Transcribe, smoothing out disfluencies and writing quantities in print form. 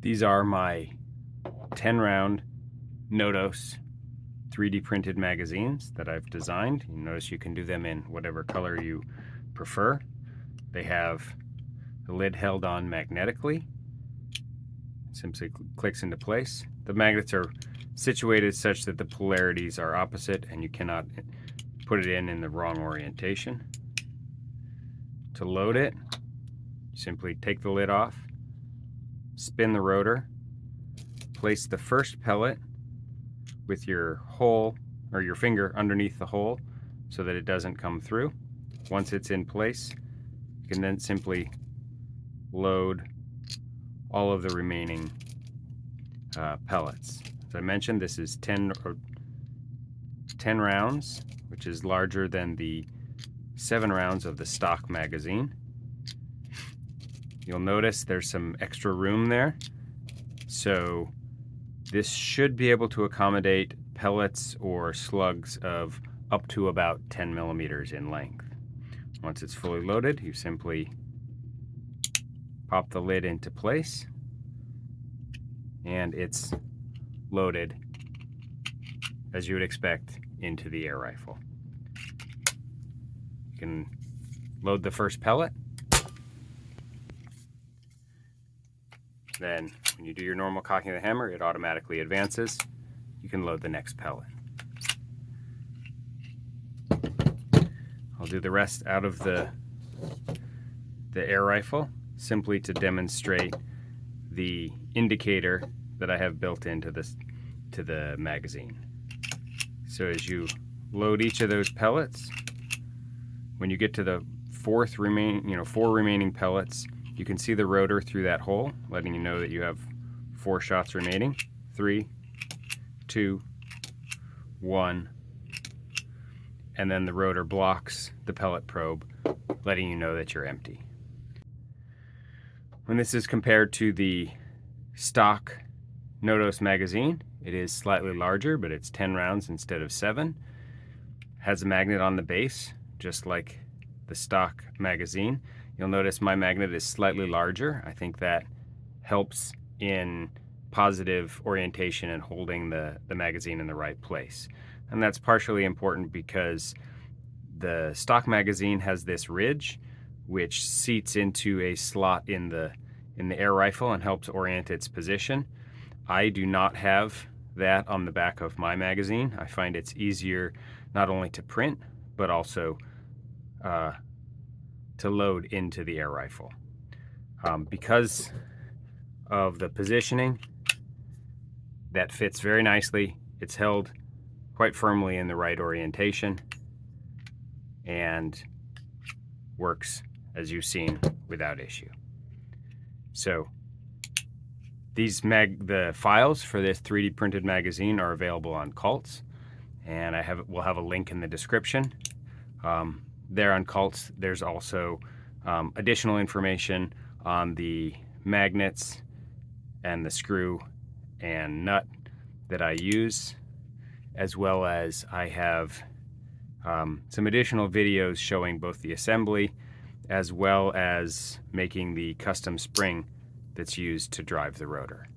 These are my 10 round Notos 3D printed magazines that I've designed. You notice you can do them in whatever color you prefer. They have the lid held on magnetically. It simply clicks into place. The magnets are situated such that the polarities are opposite and you cannot put it in the wrong orientation. To load it, simply take the lid off, spin the rotor, place the first pellet with your hole or your finger underneath the hole so that it doesn't come through. Once it's in place, you can then simply load all of the remaining pellets. As I mentioned, this is 10 rounds, which is larger than the 7 rounds of the stock magazine. You'll notice there's some extra room there, so this should be able to accommodate pellets or slugs of up to about 10 millimeters in length. Once it's fully loaded, you simply pop the lid into place and it's loaded, as you would expect, into the air rifle. You can load the first pellet. Then when you do your normal cocking of the hammer, it automatically advances. You can load the next pellet. I'll do the rest out of the air rifle simply to demonstrate the indicator that I have built into the magazine. So as you load each of those pellets, when you get to the four remaining pellets, you can see the rotor through that hole, letting you know that you have 4 shots remaining. 3, 2, 1, and then the rotor blocks the pellet probe, letting you know that you're empty. When this is compared to the stock Notos magazine, it is slightly larger, but it's 10 rounds instead of 7. Has a magnet on the base, just like the stock magazine. You'll notice my magnet is slightly larger. I think that helps in positive orientation and holding the magazine in the right place. And that's partially important because the stock magazine has this ridge which seats into a slot in the air rifle and helps orient its position. I do not have that on the back of my magazine. I find it's easier not only to print, but also to load into the air rifle. Because of the positioning, that fits very nicely. It's held quite firmly in the right orientation and works, as you've seen, without issue. So the files for this 3D printed magazine are available on Cults, and we'll have a link in the description. There on Cults, there's also additional information on the magnets and the screw and nut that I use, as well as I have some additional videos showing both the assembly as well as making the custom spring that's used to drive the rotor.